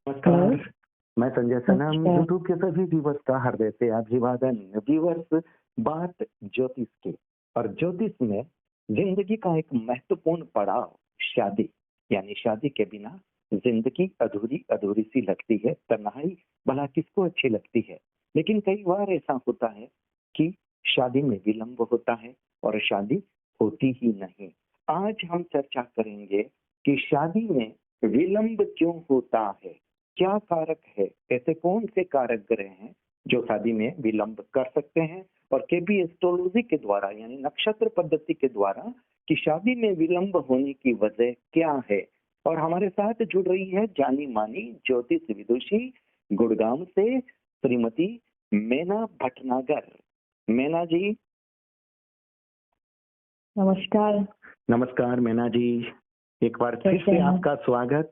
Hello. नमस्कार, मैं संजय सनम अच्छा। यूट्यूब के सभी व्यूअर्स का हृदय से अभिवादन। व्यूअर्स, बात ज्योतिष की और ज्योतिष में जिंदगी का एक महत्वपूर्ण पड़ाव शादी, यानी शादी के बिना जिंदगी अधूरी अधूरी सी लगती है। तन्हाई भला किसको अच्छी लगती है, लेकिन कई बार ऐसा होता है कि शादी में विलंब होता है और शादी होती ही नहीं। आज हम चर्चा करेंगे कि शादी में विलंब क्यों होता है, क्या कारक है, ऐसे कौन से कारक ग्रह हैं जो शादी में विलंब कर सकते हैं, और केपी एस्ट्रोलॉजी के द्वारा यानी नक्षत्र पद्धति के द्वारा कि शादी में विलंब होने की वजह क्या है। और हमारे साथ जुड़ रही है जानी मानी ज्योतिष विदुषी गुड़गांव से श्रीमती मैना भटनागर। मैना जी। नमस्कार। नमस्कार मैना जी, एक बार फिर कैसे से हैं? आपका स्वागत।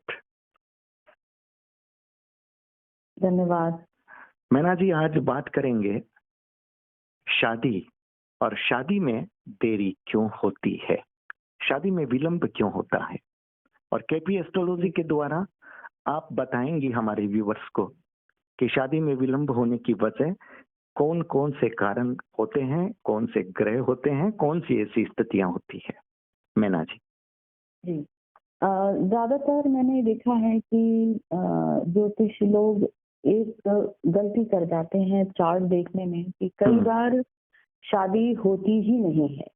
धन्यवाद। मैना जी, आज बात करेंगे शादी, और शादी में देरी क्यों होती है, शादी में विलंब क्यों होता है, और केपी एस्ट्रोलॉजी के द्वारा आप बताएंगी हमारे व्यूअर्स को कि शादी में विलंब होने की वजह कौन कौन से कारण होते हैं, कौन से ग्रह होते हैं, कौन सी ऐसी स्थितियां होती है। मैना जी। जी। ज्यादातर मैंने देखा है कि ज्योतिष लोग एक गलती कर जाते हैं चार्ट देखने में कि कई बार शादी होती ही नहीं है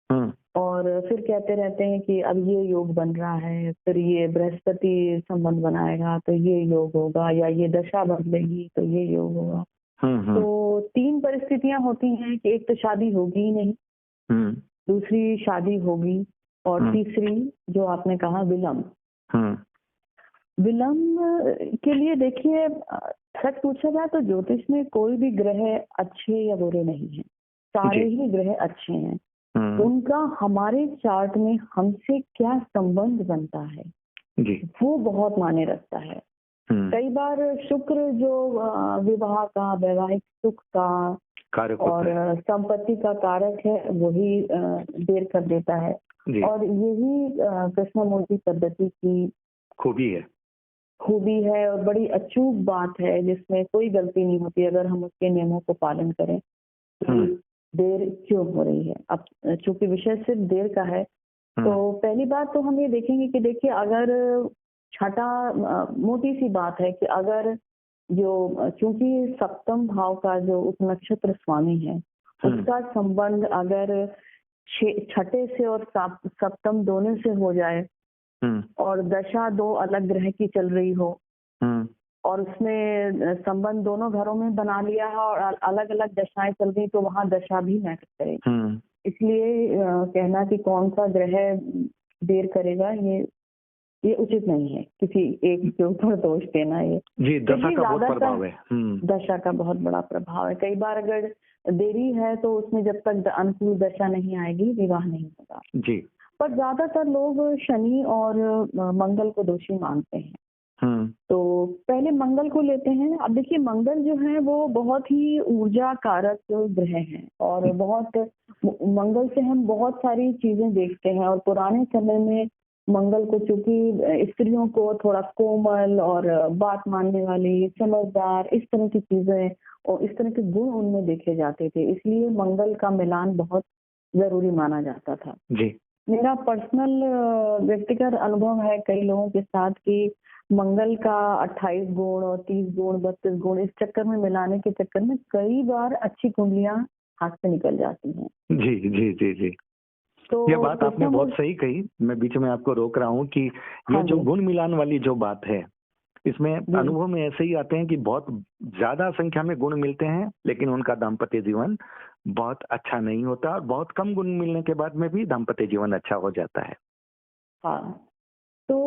हम्म। और फिर कहते रहते हैं कि अब ये योग बन रहा है, फिर ये बृहस्पति संबंध बनाएगा तो ये योग होगा, या ये दशा बदलेगी तो ये योग होगा। तो 3 परिस्थितियां होती हैं कि एक तो शादी होगी ही नहीं, दूसरी शादी होगी, और तीसरी जो आपने कहा विलंब। विलंब के लिए देखिए, सच पूछा जाए तो ज्योतिष में कोई भी ग्रह अच्छे या बुरे नहीं है, सारे ही ग्रह अच्छे हैं। उनका हमारे चार्ट में हमसे क्या संबंध बनता है जी। वो बहुत मायने रखता है। कई बार शुक्र जो विवाह का, वैवाहिक सुख का कारक और संपत्ति का कारक है, वही देर कर देता है। और यही कृष्णमूर्ति पद्धति की खूबी है और बड़ी अचूक बात है, जिसमें कोई गलती नहीं होती अगर हम उसके नियमों को पालन करें। देर क्यों हो रही है? अब चूंकि विषय सिर्फ देर का है, तो पहली बात तो हम ये देखेंगे कि देखिए, अगर मोटी सी बात है कि अगर चूंकि सप्तम भाव का जो उप नक्षत्र स्वामी है, उसका संबंध अगर छठे से और सप्तम दोनों से हो जाए, और दशा 2 अलग ग्रह की चल रही हो, और उसमें संबंध दोनों घरों में बना लिया है और अलग अलग दशाएं चल रही, तो वहां दशा भी मैटर करेगी। इसलिए कहना कि कौन सा ग्रह देर करेगा, ये उचित नहीं है किसी एक के ऊपर दोष देना। ये जी, दशा का बहुत प्रभाव है। दशा का बहुत बड़ा प्रभाव है। कई बार अगर देरी है तो उसमें जब तक अनुकूल दशा नहीं आएगी, विवाह नहीं होगा जी। पर ज्यादातर लोग शनि और मंगल को दोषी मानते हैं। तो पहले मंगल को लेते हैं। अब देखिए, मंगल जो है वो बहुत ही ऊर्जा कारक ग्रह है, और मंगल से हम बहुत सारी चीजें देखते हैं। और पुराने समय में मंगल को, चूंकि स्त्रियों को थोड़ा कोमल और बात मानने वाली, समझदार, इस तरह की चीजें और इस तरह के गुण उनमें देखे जाते थे, इसलिए मंगल का मिलान बहुत जरूरी माना जाता था। जी। मेरा पर्सनल व्यक्तिगत अनुभव है कई लोगों के साथ कि मंगल का 28 गुण और 30 गुण, 32 गुण, इस चक्कर में मिलाने के चक्कर में कई बार अच्छी कुंडलियां हाथ से निकल जाती हैं। जी जी जी जी। तो ये बात आपने बहुत सही कही। मैं बीच में आपको रोक रहा हूँ कि ये जो गुण मिलान वाली जो बात है, इसमें अनुभव में ऐसे ही आते हैं कि बहुत ज्यादा संख्या में गुण मिलते हैं, लेकिन उनका दाम्पत्य जीवन बहुत अच्छा नहीं होता, और बहुत कम गुण मिलने के बाद में भी दाम्पत्य जीवन अच्छा हो जाता है। हाँ, तो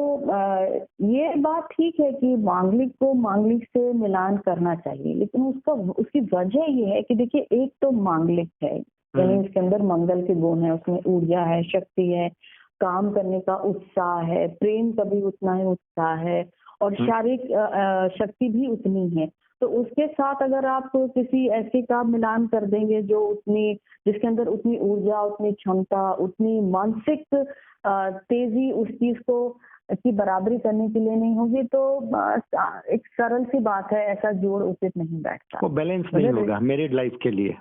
ये बात ठीक है कि मांगलिक को मांगलिक से मिलान करना चाहिए, लेकिन उसकी वजह ये है कि देखिए, एक तो मांगलिक है, यानी इसके अंदर मंगल के गुण है, उसमें ऊर्जा है, शक्ति है, काम करने का उत्साह है, प्रेम का भी उतना ही उत्साह है, और शारीरिक शक्ति भी उतनी है। तो उसके साथ अगर आप किसी ऐसे का मिलान कर देंगे जिसके अंदर उतनी ऊर्जा, उतनी क्षमता, उतनी मानसिक तेजी उस चीज को की बराबरी करने के लिए नहीं होगी तो एक सरल सी बात है, ऐसा जोड़ उचित नहीं बैठता। वो बैलेंस नहीं होगा मैरिड लाइफ के लिए।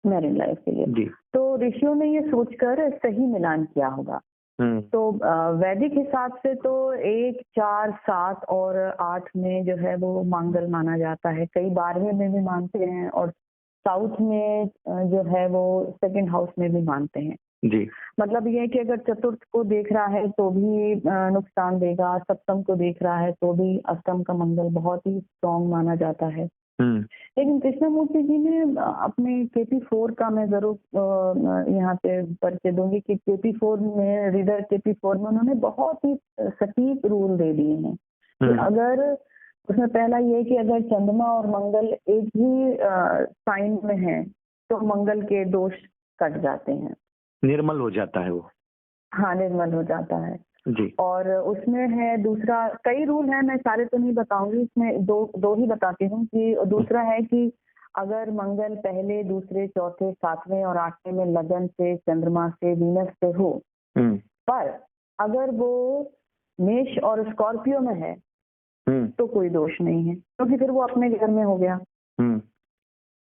मैरिड लाइफ के लिए जी। तो ऋषियों ने ये सोचकर सही मिलान किया होगा। तो वैदिक हिसाब से तो 1, 4, 7 और 8 में जो है वो मंगल माना जाता है। कई 12वें में भी मानते हैं और साउथ में जो है वो सेकंड हाउस में भी मानते हैं। जी। मतलब ये है कि अगर चतुर्थ को देख रहा है तो भी नुकसान देगा, सप्तम को देख रहा है तो भी अष्टम का मंगल बहुत ही स्ट्रॉन्ग माना जाता है। लेकिन कृष्णमूर्ति जी ने अपने KP4 का मैं जरूर यहाँ पे परिचय दूंगी कि KP4 में रीडर KP4 में उन्होंने बहुत ही सटीक रूल दे दिए हैं कि अगर उसमें पहला ये है कि अगर चंद्रमा और मंगल एक ही साइन में है तो मंगल के दोष कट जाते हैं, निर्मल हो जाता है वो। हाँ, निर्मल हो जाता है जी। और उसमें है दूसरा, कई रूल है, मैं सारे तो नहीं बताऊंगी, इसमें दो ही बताती हूँ कि दूसरा है कि अगर मंगल पहले, दूसरे, चौथे, 7वें और 8वें में लगन से, चंद्रमा से, वीनस से हो, पर अगर वो मेष और स्कॉर्पियो में है तो कोई दोष नहीं है क्योंकि फिर वो अपने घर में हो गया।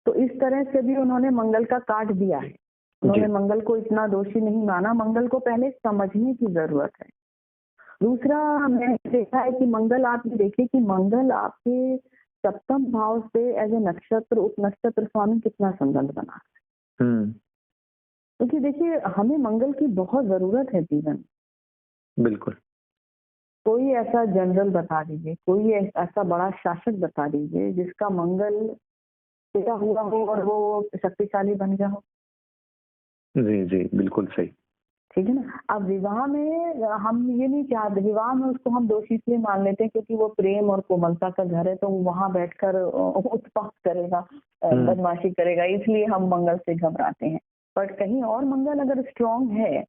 तो इस तरह से भी उन्होंने मंगल का काट दिया है। उन्होंने मंगल को इतना दोषी नहीं माना, मंगल को पहले समझने की जरूरत है। दूसरा मैंने देखा है कि मंगल, आप ये देखिए कि मंगल आपके सप्तम भाव से एज ए नक्षत्र, उपनक्षत्र स्वामी कितना संबंध बना है। क्योंकि देखिए हमें मंगल की बहुत जरूरत है जीवन। बिल्कुल। कोई ऐसा जनरल बता दीजिए, कोई ऐसा बड़ा शासक बता दीजिए जिसका मंगल पिता हुआ हो और वो शक्तिशाली बन गया हो। जी जी बिल्कुल सही। ठीक है ना। अब विवाह में हम ये नहीं चाहते, विवाह में उसको हम दोषी इसलिए मान लेते हैं क्योंकि वो प्रेम और कोमलता का घर है तो वहां बैठकर उत्पात करेगा, बदमाशी करेगा, इसलिए हम मंगल से घबराते हैं। बट कहीं और मंगल अगर स्ट्रांग है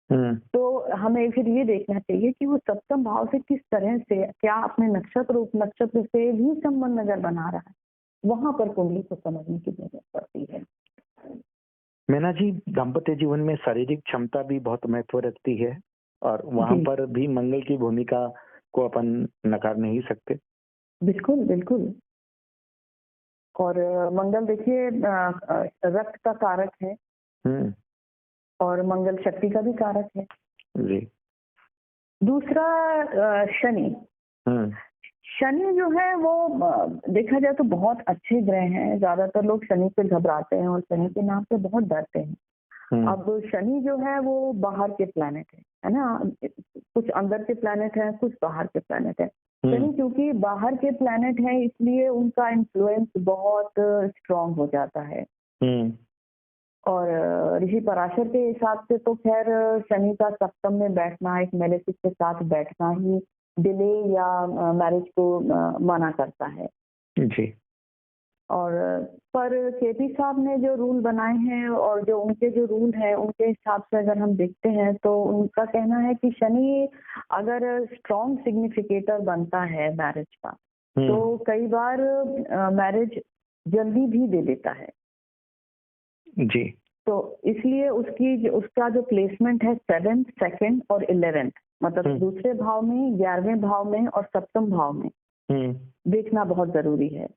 तो हमें फिर ये देखना चाहिए कि वो सप्तम भाव से किस तरह से, क्या अपने नक्षत्र उपनक्षत्र से भी संबंध अगर बना रहा है, वहां पर कुंडली को समझने की जरूरत पड़ती है। मीना जी, दाम्पत्य जीवन में शारीरिक क्षमता भी बहुत महत्व रखती है और वहां पर भी मंगल की भूमिका को अपन नकार नहीं सकते। बिल्कुल बिल्कुल। और मंगल देखिए रक्त का कारक है और मंगल शक्ति का भी कारक है। जी। दूसरा शनि, शनि जो है वो देखा जाए तो बहुत अच्छे ग्रह हैं। ज्यादातर लोग शनि से घबराते हैं और शनि के नाम से बहुत डरते हैं। अब शनि जो है वो बाहर के प्लैनेट है ना, कुछ अंदर के प्लैनेट हैं, कुछ बाहर के प्लैनेट है। शनि क्योंकि बाहर के प्लैनेट है इसलिए उनका इन्फ्लुएंस बहुत स्ट्रांग हो जाता है। और ऋषि पराशर के हिसाब से तो खैर शनि का सप्तम में बैठना, एक मेलेफिक के साथ बैठना ही डिले या मैरिज को मना करता है। जी। और पर केपी साहब ने जो रूल बनाए हैं और जो उनके जो रूल हैं उनके हिसाब से अगर हम देखते हैं तो उनका कहना है कि शनि अगर स्ट्रॉन्ग सिग्निफिकेटर बनता है मैरिज का तो कई बार मैरिज जल्दी भी दे देता है। जी। तो इसलिए उसका जो प्लेसमेंट है 7th, 2nd और 11th, मतलब दूसरे भाव में, 11वें भाव में और सप्तम भाव में देखना बहुत जरूरी है।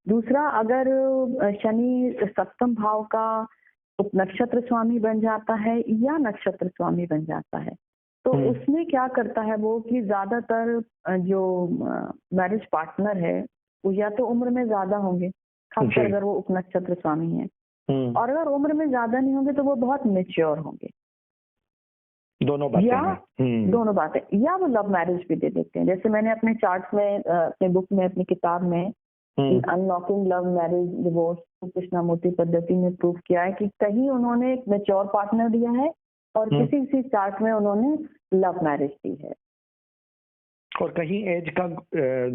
दूसरा, अगर शनि सप्तम भाव का उपनक्षत्र स्वामी बन जाता है या नक्षत्र स्वामी बन जाता है तो उसमें क्या करता है वो कि ज्यादातर जो मैरिज पार्टनर है वो या तो उम्र में ज्यादा होंगे, खासकर अगर वो उपनक्षत्र स्वामी है, और अगर उम्र में ज्यादा नहीं होंगे तो वो बहुत मेच्योर होंगे। दोनों बातें हैं। दोनों बातें, या वो लव मैरिज भी दे देते हैं। जैसे मैंने अपने चार्ट्स में, अपने बुक में, अपनी किताब में unlocking love marriage divorce Krishnamurti Paddhati में प्रूफ किया है कि कहीं उन्होंने एक मेच्योर पार्टनर दिया है और किसी चार्ट में उन्होंने लव मैरिज दी है। और कहीं एज का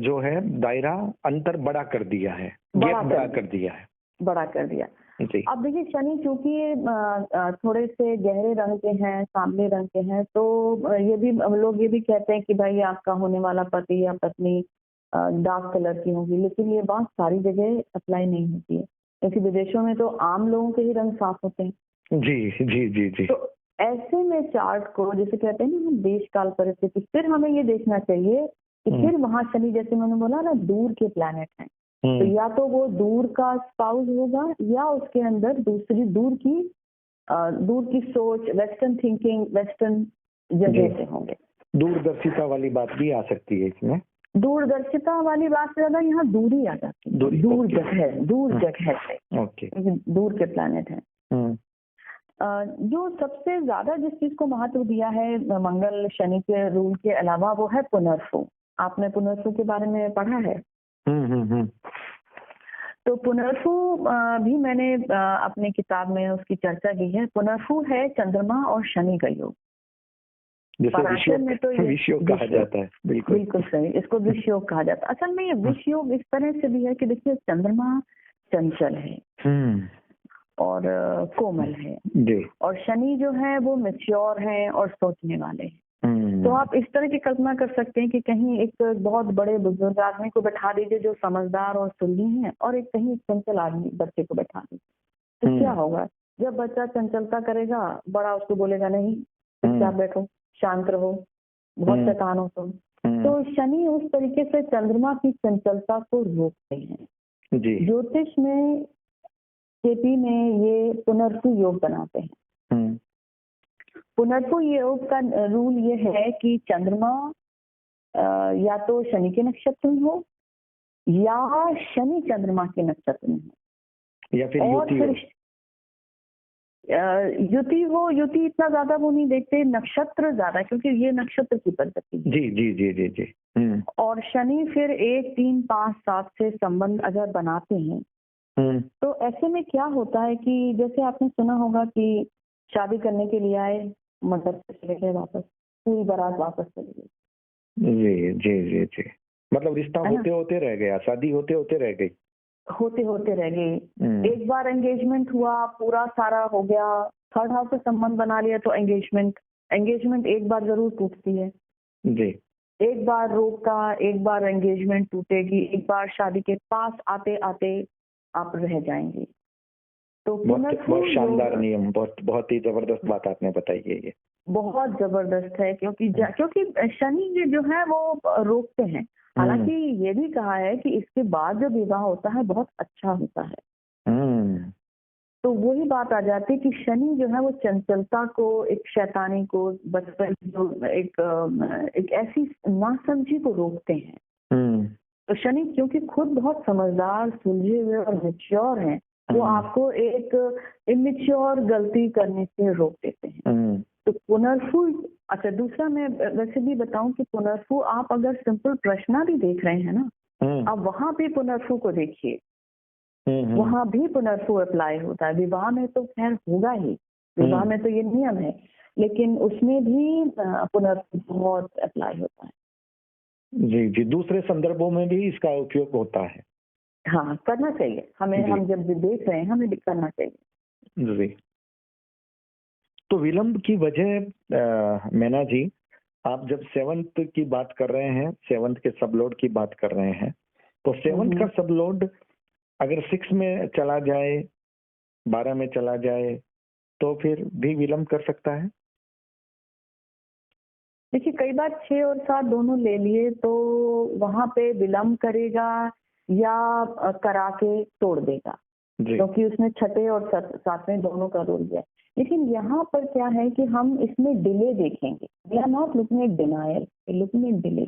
जो है दायरा अंतर बड़ा कर दिया है, बड़ा कर दिया। अब देखिए शनि चूंकि थोड़े से गहरे रंग के हैं, सांवले रंग के हैं, तो ये भी लोग ये भी कहते हैं कि भाई आपका होने वाला पति या पत्नी डार्क कलर की होगी, लेकिन ये बात सारी जगह अप्लाई नहीं होती है क्योंकि विदेशों में तो आम लोगों के ही रंग साफ होते हैं। जी जी जी जी। तो ऐसे में चार्ट को जैसे कहते हैं ना हम देश काल परिस्थिति, फिर हमें ये देखना चाहिए कि फिर वहां शनि, जैसे मैंने बोला ना, दूर के प्लैनेट हैं, तो या तो वो दूर का स्पाउस होगा या उसके अंदर दूसरी दूर की सोच, वेस्टर्न थिंकिंग, वेस्टर्न जगह से होंगे। दूरदर्शिता वाली बात भी आ सकती है इसमें। दूरदर्शिता वाली बात से ज्यादा यहाँ दूरी आ जाती है, दूर जगह से, ओके, दूर के प्लैनेट हैं। जो सबसे ज्यादा जिस चीज को महत्व दिया है मंगल शनि के रूल के अलावा, वो है पुनर्फू। आपने पुनर्फू के बारे में पढ़ा है? तो पुनर्फू भी मैंने अपनी किताब में उसकी चर्चा की है। पुनर्फू है चंद्रमा और शनि का योग। पराशर में तो विषयोग कहा जाता है। बिल्कुल सही, इसको विषयोग कहा जाता है। असल में ये विषयोग इस तरह से भी है कि देखिए, चंद्रमा चंचल है और कोमल है जी, और शनि जो है वो मैच्योर है और सोचने वाले हैं। तो आप इस तरह की कल्पना कर सकते हैं कि कहीं एक बहुत बड़े बुजुर्ग आदमी को बैठा दीजिए जो समझदार और सुलझी है, और एक कहीं चंचल आदमी बच्चे को बैठा दीजिए, तो क्या होगा? जब बच्चा चंचलता करेगा, बड़ा उसको बोलेगा नहीं, चुपचाप बैठो, शांत रहो, बहुत शैतान हो तुम। तो शनि उस तरीके से चंद्रमा की चंचलता को रोकते हैं। ज्योतिष में, केपी में ये पुनर्फू योग बनाते हैं। पुनर्फू योग का रूल ये है कि चंद्रमा या तो शनि के नक्षत्र में हो या शनि चंद्रमा के नक्षत्र में हो, या फिर युति हो। युति इतना ज्यादा वो नहीं देखते, नक्षत्र ज्यादा, क्योंकि ये नक्षत्र की पद्धति। जी। और शनि फिर 1, 3, 5, 7 से संबंध अगर बनाते हैं तो ऐसे में क्या होता है कि जैसे आपने सुना होगा कि शादी करने के लिए आए, मतलब चले गए वापस, पूरी बारात वापस चली गई। जी। मतलब रिश्ता होते होते रह गया, शादी होते होते रह गई, एक बार एंगेजमेंट हुआ, पूरा सारा हो गया, थर्ड हाउस से संबंध बना लिया, तो एंगेजमेंट एक बार जरूर टूटती है जी। एक बार रोका, एक बार एंगेजमेंट टूटेगी, एक बार शादी के पास आते आते आप रह जाएंगे। तो बहुत शानदार नियम, बहुत ही जबरदस्त बात आपने बताई है। ये बहुत जबरदस्त है, क्योंकि शनि जो है वो रोकते हैं। हालांकि ये भी कहा है कि इसके बाद जो विवाह होता है बहुत अच्छा होता है। तो वही बात आ जाती है कि शनि जो है वो चंचलता को, एक शैतानी को, बचपन जो एक ऐसी नासमझी को रोकते हैं। तो शनि क्योंकि खुद बहुत समझदार, सुलझे हुए और मैच्योर हैं, वो आपको एक इमेच्योर गलती करने से रोक देते हैं। तो पुनर्फू, अच्छा दूसरा मैं वैसे भी बताऊं कि पुनर्फू आप अगर सिंपल प्रश्न भी देख रहे हैं ना, आप वहां भी पुनर्फू को देखिए, वहां भी पुनर्फू अप्लाई होता है। विवाह में तो खैर होगा ही, विवाह में तो ये नियम है, लेकिन उसमें भी पुनर्फू बहुत अप्लाई होता है। जी, दूसरे संदर्भों में भी इसका उपयोग होता है। हाँ, करना चाहिए हमें, हम जब भी देख रहे हैं हमें भी करना चाहिए जी। तो विलंब की वजह मैना जी, आप जब 7th की बात कर रहे हैं, 7th के सबलोड की बात कर रहे हैं, तो 7th का सबलोड अगर 6 में चला जाए, 12 में चला जाए, तो फिर भी विलंब कर सकता है। देखिए, कई बार 6 और 7 दोनों ले लिए तो वहां पे विलंब करेगा या करा के तोड़ देगा, क्योंकि उसने 6ठे और 7वें दोनों का रोल दिया। लेकिन यहाँ पर क्या है कि हम इसमें डिले देखेंगे। We are not looking at denial, looking at delay.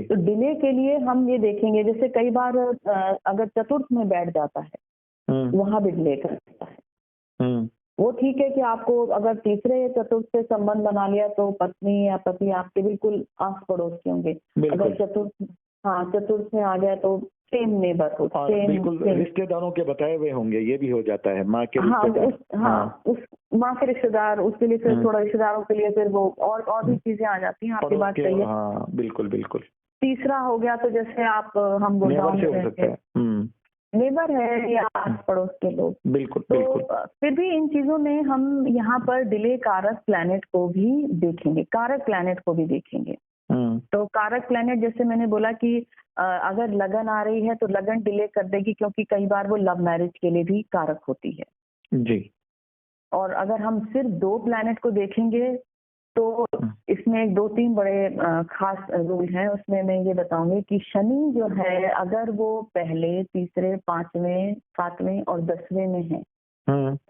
तो डिले के लिए हम ये देखेंगे, जैसे कई बार अगर चतुर्थ में बैठ जाता है, वहां भी डिले कर सकता है। वो ठीक है कि आपको अगर तीसरे या चतुर्थ से संबंध बना लिया तो पत्नी या पति आपके बिल्कुल आस पड़ोस के होंगे। अगर चतुर्थ में आ गया तो सेम नेबर हो, बिल्कुल रिश्तेदारों के बताए हुए होंगे, ये भी हो जाता है, माँ के रिश्तेदार, उस माँ के रिश्तेदार, उसके लिए फिर थोड़ा रिश्तेदारों के लिए फिर वो और भी चीजें आ जाती हैं। आपकी बात सही है। बिल्कुल। तीसरा हो गया तो जैसे हम गुड़गांव में रहते हैं, नेबर है या आस पड़ोस के लोग, बिल्कुल। फिर भी इन चीजों में हम यहाँ पर डिले कारक प्लैनेट को भी देखेंगे, कारक प्लैनेट को भी देखेंगे। तो कारक प्लैनेट, जैसे मैंने बोला कि अगर लगन आ रही है तो लगन डिले कर देगी, क्योंकि कई बार वो लव मैरिज के लिए भी कारक होती है जी। और अगर हम सिर्फ 2 प्लैनेट को देखेंगे तो इसमें 2-3 बड़े खास रूल हैं। उसमें मैं ये बताऊंगी कि शनि जो है अगर वो पहले, तीसरे, 5वें, 7वें और 10वें में है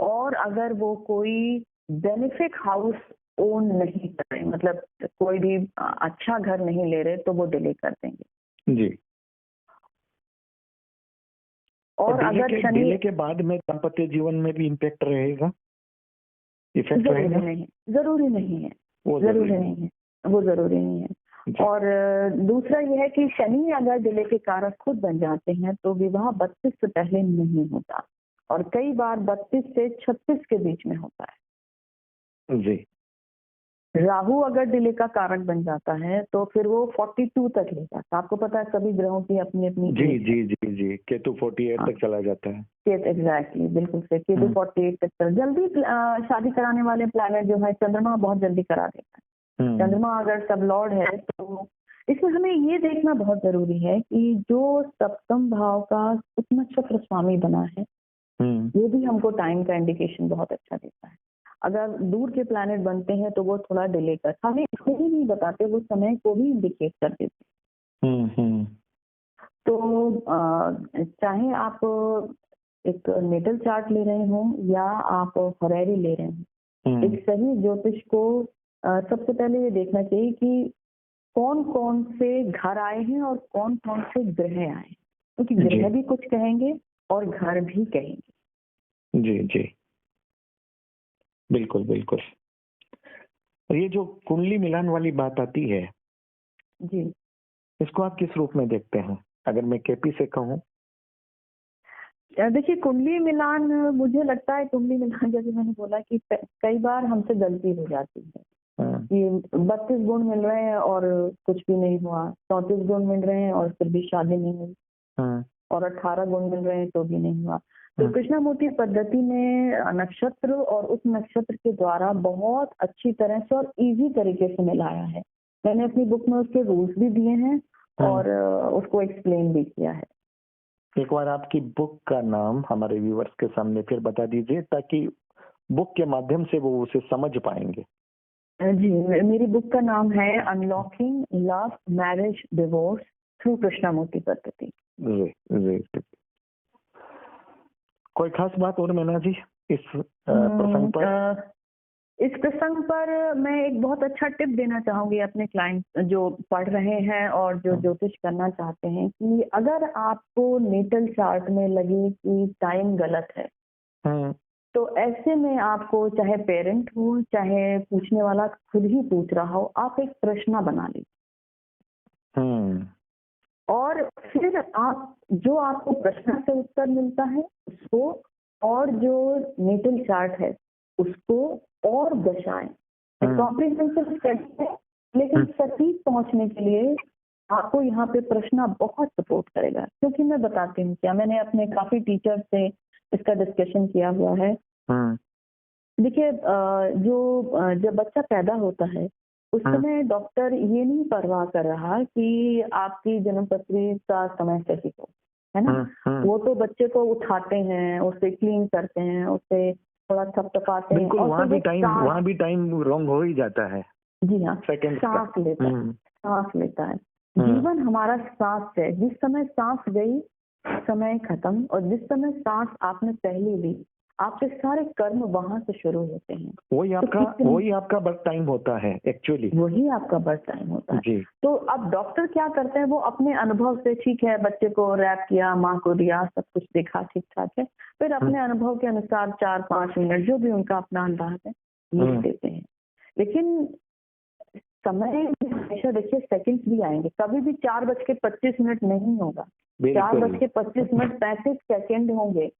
और अगर वो कोई बेनिफिक हाउस ओन नहीं कर रहे, मतलब कोई भी अच्छा घर नहीं ले रहे, तो वो डिले कर देंगे जी। और अगर शनि डिले के बाद में दाम्पत्य जीवन में भी इम्पैक्ट रहेगा, इफेक्ट जरूरी रहेगा? नहीं, जरूरी नहीं है, वो जरूरी नहीं है, वो जरूरी नहीं है। जी। और दूसरा यह है कि शनि अगर डिले के कारक खुद बन जाते हैं तो विवाह 32 से पहले नहीं होता और कई बार 32 से 36 के बीच में होता है। जी। राहु अगर डिले का कारक बन जाता है तो फिर वो 42 तक ले जाता है। आपको पता है सभी ग्रहों की अपनी अपनी जी age है। जी जी जी केतु 48 तक चला जाता है। एग्जैक्टली, बिल्कुल से केतु 48 तक जल्दी शादी कराने वाले प्लैनेट जो है चंद्रमा बहुत जल्दी करा देता है। चंद्रमा अगर सब लॉर्ड है तो इसमें हमें ये देखना बहुत जरूरी है कि जो सप्तम भाव का उप नक्षत्र स्वामी बना है ये भी हमको टाइम का इंडिकेशन बहुत अच्छा देता है। अगर दूर के प्लैनेट बनते हैं तो वो थोड़ा डिले कर, हमें इसको ही नहीं बताते, वो समय को भी इंडिकेट कर देते हैं। तो चाहे आप एक नेटल चार्ट ले रहे हो या आप फरेरी ले रहे हो, एक सही ज्योतिष को सबसे पहले ये देखना चाहिए कि कौन कौन से घर आए हैं और कौन कौन से ग्रह आए हैं, क्योंकि ग्रह भी कुछ कहेंगे और घर भी कहेंगे। जी जी बिल्कुल बिल्कुल। और ये जो कुंडली मिलान वाली बात आती है जी, इसको आप किस रूप में देखते हैं? अगर मैं केपी से कहूँ, देखिए कुंडली मिलान, मुझे लगता है कुंडली मिलान जैसे मैंने बोला कि कई बार हमसे गलती हो जाती है कि 32 गुण मिल रहे हैं और कुछ भी नहीं हुआ, 34 गुण मिल रहे हैं और फिर भी शादी नहीं हुई और 18 गुण मिल रहे हैं तो भी नहीं हुआ। तो कृष्णमूर्ति पद्धति में नक्षत्र और उस नक्षत्र के द्वारा बहुत अच्छी तरह से और इजी तरीके से मिलाया है। मैंने अपनी बुक में उसके रूल्स भी दिए हैं और उसको एक्सप्लेन भी किया है। एक बार आपकी बुक का नाम हमारे व्यूअर्स के सामने फिर बता दीजिए ताकि बुक के माध्यम से वो उसे समझ पाएंगे। जी, मेरी बुक का नाम है unlocking love marriage divorce through Krishnamurti Paddhati. जी जी। कोई खास बात और मैना जी इस प्रसंग पर? इस प्रसंग पर मैं एक बहुत अच्छा टिप देना चाहूंगी अपने क्लाइंट जो पढ़ रहे हैं और जो ज्योतिष करना चाहते हैं कि अगर आपको नेटल चार्ट में लगे कि टाइम गलत है तो ऐसे में आपको, चाहे पेरेंट हो चाहे पूछने वाला खुद ही पूछ रहा हो, आप एक प्रश्न बना लीजिए और फिर आप जो आपको प्रश्न से उत्तर मिलता है उसको और जो नेटल चार्ट है उसको और दशाएं, कॉम्प्रिहेंसिव स्टडी है लेकिन सटीक पहुंचने के लिए आपको यहाँ पे प्रश्न बहुत सपोर्ट करेगा। क्योंकि मैं बताती हूँ क्या, मैंने अपने काफी टीचर से इसका डिस्कशन किया हुआ है। देखिए जब बच्चा पैदा होता है उस समय डॉक्टर ये नहीं परवाह कर रहा कि आपकी जन्मपत्री का समय सही हो, है ना। वो तो बच्चे को उठाते हैं, उसे क्लीन करते हैं, उसे थोड़ा थपथपाते हैं और वहाँ भी टाइम रॉन्ग हो ही जाता है। जी हाँ, सांस लेता है। जीवन हमारा सांस है, जिस समय सांस गई समय खत्म और जिस समय सांस आपने पहले ली आपके सारे कर्म वहां से शुरू होते हैं। वही आपका बर्थ टाइम होता है एक्चुअली, वही आपका बर्थ टाइम होता है जी। तो अब डॉक्टर क्या करते हैं, वो अपने अनुभव से, ठीक है बच्चे को रैप किया, माँ को दिया, सब कुछ देखा ठीक ठाक है, फिर अपने अनुभव के अनुसार 4-5 मिनट जो भी उनका अपना अंदाज है लिख देते हैं। लेकिन समय हमेशा देखिए सेकंड्स भी आएंगे, कभी भी 4:25 नहीं होगा, 4:25 35 सेकंड होंगे।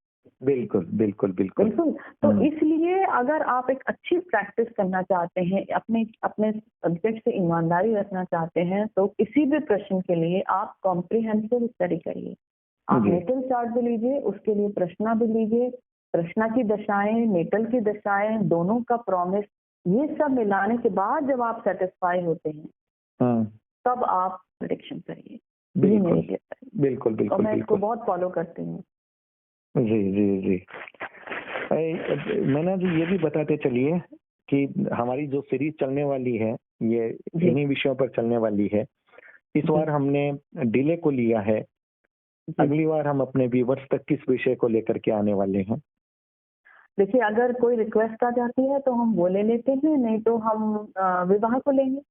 बिल्कुल बिल्कुल बिल्कुल बिल्कुल। तो इसलिए अगर आप एक अच्छी प्रैक्टिस करना चाहते हैं, अपने सब्जेक्ट से ईमानदारी रखना चाहते हैं, तो किसी भी प्रश्न के लिए आप कॉम्प्रिहेंसिव स्टडी करिए। आप नेटल चार्ट भी लीजिए, उसके लिए प्रश्न भी लीजिए, प्रश्न की दशाएं, नेटल की दशाएं, दोनों का प्रॉमिस, ये सब मिलाने के बाद जब आप सेटिस्फाई होते हैं तब आप प्रेडिक्शन करिए। बिल्कुल बिल्कुल और मैं इसको बहुत फॉलो करती हूँ। जी जी जी। मैना जी ये भी बताते चलिए कि हमारी जो सीरीज चलने वाली है ये इन्हीं विषयों पर चलने वाली है। इस बार हमने डिले को लिया है, अगली बार हम अपने व्यूवर्स तक किस विषय को लेकर के आने वाले हैं? देखिए, अगर कोई रिक्वेस्ट आ जाती है तो हम वो ले लेते हैं, नहीं तो हम विवाह को लेंगे।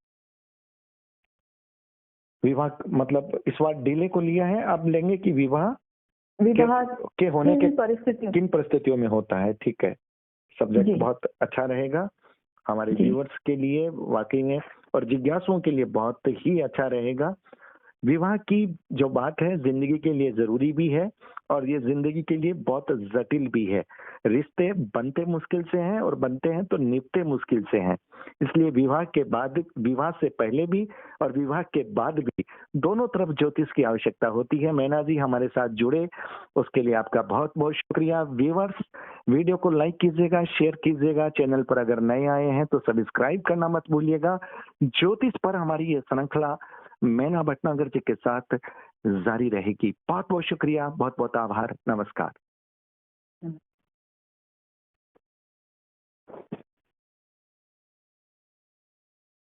विवाह मतलब इस बार डिले को लिया है, अब लेंगे कि विवाह के होने के किन परिस्थितियों में होता है? ठीक है, सब्जेक्ट बहुत अच्छा रहेगा हमारे व्यूअर्स के लिए वाकई में, और जिज्ञासुओं के लिए बहुत ही अच्छा रहेगा। विवाह की जो बात है जिंदगी के लिए जरूरी भी है और ये जिंदगी के लिए बहुत जटिल भी है। रिश्ते बनते मुश्किल से हैं और बनते हैं तो निभते मुश्किल से हैं। इसलिए विवाह के बाद, विवाह से पहले भी और विवाह के बाद भी दोनों तरफ ज्योतिष की आवश्यकता होती है। मैना जी हमारे साथ जुड़े उसके लिए आपका बहुत बहुत शुक्रिया। व्यूअर्स, वीडियो को लाइक कीजिएगा, शेयर कीजिएगा, चैनल पर अगर नए आए हैं तो सब्सक्राइब करना मत भूलिएगा। ज्योतिष पर हमारी ये श्रृंखला मैना भटनागर जी के साथ जारी रहेगी। बहुत बहुत शुक्रिया, बहुत बहुत आभार, नमस्कार।